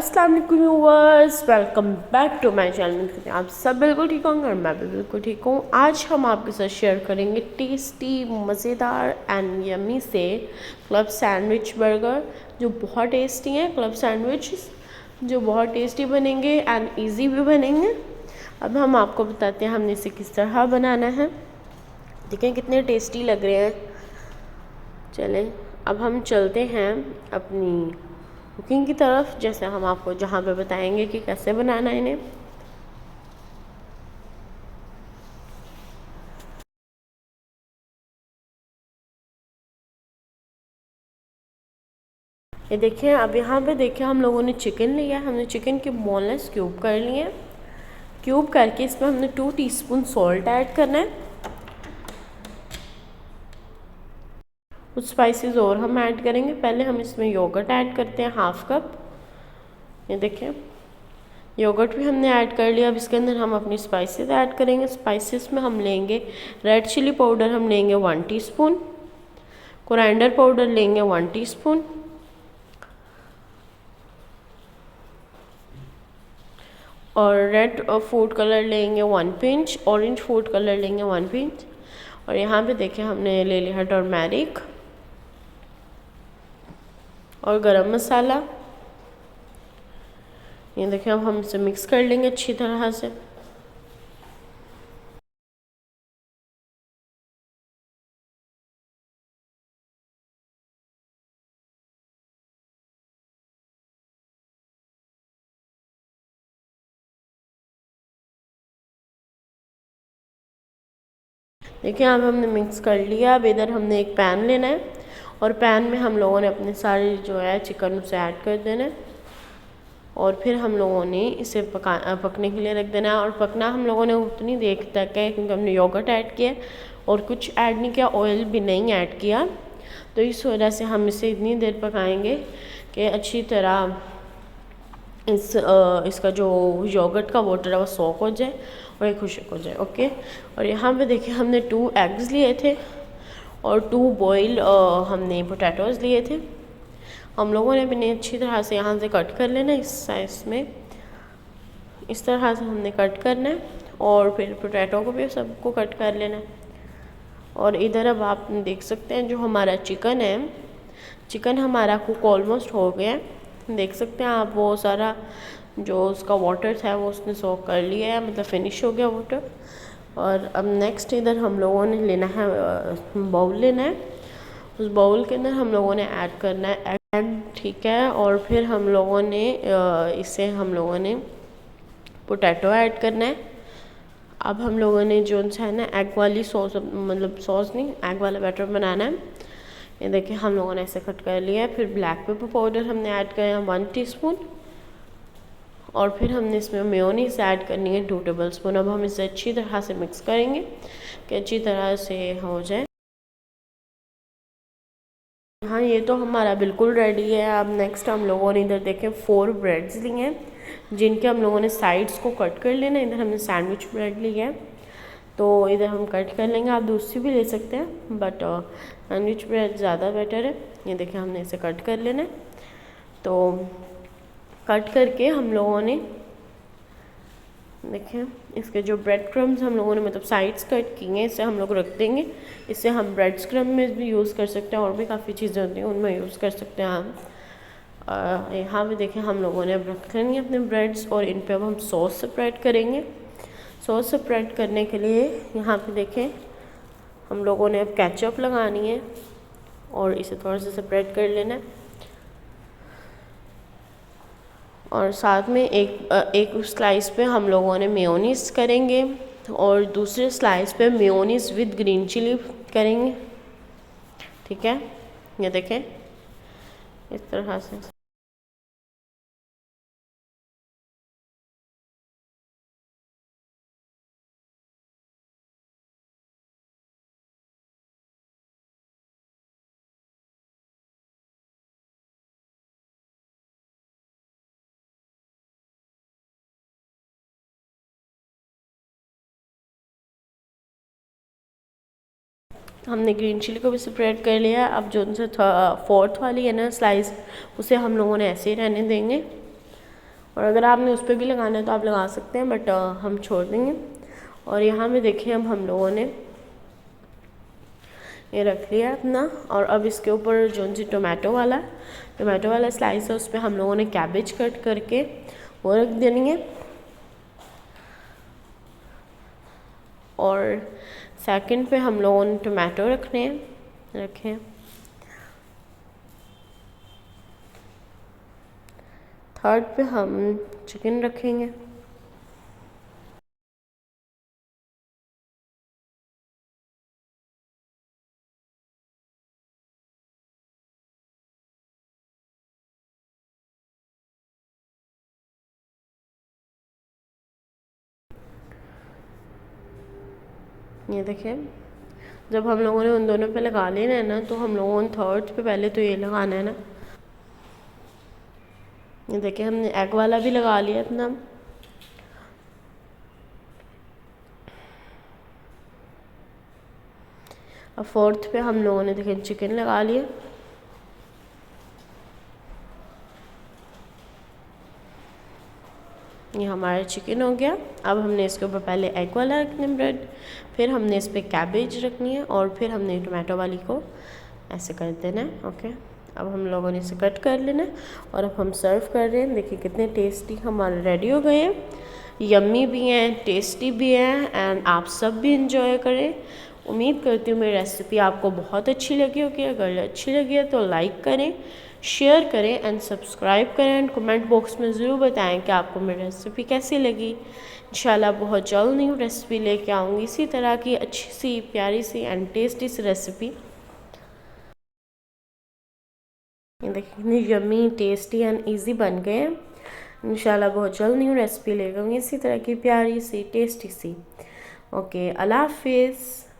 अस्सलाम वालेकुम viewers, welcome back to my channel. आप सब बिल्कुल ठीक होंगे और मैं भी बिल्कुल ठीक हूँ। आज हम आपके साथ शेयर करेंगे टेस्टी, मज़ेदार एंड यमी से क्लब सैंडविच बर्गर, जो बहुत टेस्टी हैं। क्लब सैंडविच जो बहुत टेस्टी बनेंगे एंड इजी भी बनेंगे। अब हम आपको बताते हैं हमने इसे किस तरह बनाना है। देखें कितने टेस्टी लग रहे हैं। चलें अब हम चलते हैं अपनी कुकिंग की तरफ, जैसे हम आपको जहाँ पे बताएंगे कि कैसे बनाना है इन्हें। ये देखिए, अब यहाँ पे देखिए हम लोगों ने चिकन लिया है। हमने चिकन के बोनलेस क्यूब कर लिए हैं। क्यूब करके इसमें हमने 2 टीस्पून सॉल्ट ऐड करना है। कुछ स्पाइसेस और हम ऐड करेंगे। पहले हम इसमें योगर्ट ऐड करते हैं, हाफ कप। ये देखें, योगर्ट भी हमने ऐड कर लिया। अब इसके अंदर हम अपनी स्पाइसेस ऐड करेंगे। स्पाइसेस में हम लेंगे रेड चिली पाउडर, हम लेंगे 1 टीस्पून। कोरिएंडर पाउडर लेंगे 1 टीस्पून। और रेड फूड कलर लेंगे 1 पिंच। ऑरेंज फूड कलर लेंगे 1 पिंच। और यहाँ पे देखिए हमने ले लिया है टर्मेरिक और गरम मसाला। ये देखिए, अब हम इसे मिक्स कर लेंगे अच्छी तरह से। देखिए, अब हमने मिक्स कर लिया। अब इधर हमने एक पैन लेना है और पैन में हम लोगों ने अपने सारे जो है चिकन उसे ऐड कर देना है। और फिर हम लोगों ने इसे पकने के लिए रख देना है। और पकना हम लोगों ने उतनी देर तक है क्योंकि हमने योगर्ट ऐड किया और कुछ ऐड नहीं किया, ऑयल भी नहीं ऐड किया। तो इस वजह से हम इसे इतनी देर पकाएंगे कि अच्छी तरह इसका जो योगर्ट का वाटर है वो सोक हो जाए और ये खुश्क हो जाए। ओके, और यहाँ पे देखिए हमने 2 एग्स लिए थे और 2 बॉयल हमने पोटैटोज़ लिए थे। हम लोगों ने भी अच्छी तरह से यहाँ से कट कर लेना, इस साइज में इस तरह से हमने कट करना है। और फिर पोटैटो को भी सबको कट कर लेना है। और इधर अब आप देख सकते हैं जो हमारा चिकन है, चिकन हमारा कुक ऑलमोस्ट हो गया है। देख सकते हैं आप, वो सारा जो उसका वाटर था वो उसने सोक कर लिया है, मतलब फिनिश हो गया वाटर। और अब नेक्स्ट इधर हम लोगों ने लेना है बाउल लेना है। उस बाउल के अंदर हम लोगों ने ऐड करना है एग, ठीक है। और फिर हम लोगों ने हम लोगों ने पोटैटो ऐड करना है। अब हम लोगों ने जो है ना एग वाली सॉस, मतलब सॉस नहीं, एग वाला बैटर बनाना है। ये देखिए हम लोगों ने ऐसे कट कर लिया है। फिर ब्लैक पेपर पाउडर हमने ऐड किया 1 टीस्पून। और फिर हमने इसमें मेयोनीज ऐड करनी है 2 टेबलस्पून। अब हम इसे अच्छी तरह से मिक्स करेंगे कि अच्छी तरह से हो जाए। हाँ, ये तो हमारा बिल्कुल रेडी है। अब नेक्स्ट हम लोगों ने इधर देखें 4 ब्रेड्स लिए हैं जिनके हम लोगों ने साइड्स को कट कर लेना। इधर हमने सैंडविच ब्रेड लिया है तो इधर हम कट कर लेंगे। आप दूसरी भी ले सकते हैं बट सैंडविच ब्रेड ज़्यादा बेटर है। ये देखिए हमने इसे कट कर लेना है। तो कट करके हम लोगों ने देखें इसके जो ब्रेड क्रम्स हम लोगों ने मतलब साइड्स कट की हैं, इसे हम लोग रख देंगे। इसे हम ब्रेड क्रम्ब में भी यूज़ कर सकते हैं और भी काफ़ी चीज़ें होती हैं उनमें यूज़ कर सकते हैं हम। यहाँ पे देखें हम लोगों ने अब रख लेंगे अपने ब्रेड्स और इन पे अब हम सॉस स्प्रेड करेंगे। सॉस स्प्रेड करने के लिए यहाँ पे देखें हम लोगों ने अब केचप लगानी है और इसे थोड़ा सा स्प्रेड कर लेना है। और साथ में एक स्लाइस पे हम लोगों ने मेयोनीज करेंगे और दूसरे स्लाइस पे मेयोनीज विद ग्रीन चिली करेंगे, ठीक है। ये देखें इस तरह से। हमने ग्रीन चिली को भी स्प्रेड कर लिया। अब जो उनसे 4th वाली है ना स्लाइस, उसे हम लोगों ने ऐसे ही रहने देंगे। और अगर आपने उस पर भी लगाना है तो आप लगा सकते हैं, बट हम छोड़ देंगे। और यहाँ में देखिए अब हम लोगों ने ये रख लिया अपना, और अब इसके ऊपर जो सी टोमेटो वाला स्लाइस है उस पर हम लोगों ने कैबेज कट करके वो रख देनी है। और सेकंड पे हम लोगों ने टोमेटो रखे हैं। थर्ड पे हम चिकन रखेंगे। ये देखिए जब हम लोगों ने उन दोनों पे लगा लेना है ना, तो हम लोगों ने थर्ड पे पहले तो ये लगाना है ना। ये देखिए हमने एग वाला भी लगा लिया अपना। अब फोर्थ पे हम लोगों ने देखिए चिकन लगा लिया। ये हमारा चिकन हो गया। अब हमने इसके ऊपर पहले एग वाला रखना है ब्रेड, फिर हमने इस पर कैबेज रखनी है, और फिर हमने टोमेटो वाली को ऐसे कर देना है। ओके, अब हम लोगों ने इसे कट कर लेना है और अब हम सर्व कर रहे हैं। देखिए कितने टेस्टी हमारे रेडी हो गए हैं, यम्मी भी हैं, टेस्टी भी हैं, एंड आप सब भी इंजॉय करें। उम्मीद करती हूँ मेरी रेसिपी आपको बहुत अच्छी लगी होगी। अगर अच्छी लगी है तो लाइक करें, शेयर करें एंड सब्सक्राइब करें, एंड कमेंट बॉक्स में ज़रूर बताएं कि आपको मेरी रेसिपी कैसी लगी। इंशाल्लाह बहुत जल्द न्यू रेसिपी लेके आऊँगी इसी तरह की अच्छी सी, प्यारी सी एंड टेस्टी सी रेसिपी। ये देखिए कितनी यम्मी, टेस्टी एंड ईजी बन गए हैं। इंशाल्लाह बहुत जल्द न्यू रेसिपी लेके आऊँगी इसी तरह की प्यारी सी, टेस्टी सी। ओके, अल्लाह हाफिज़।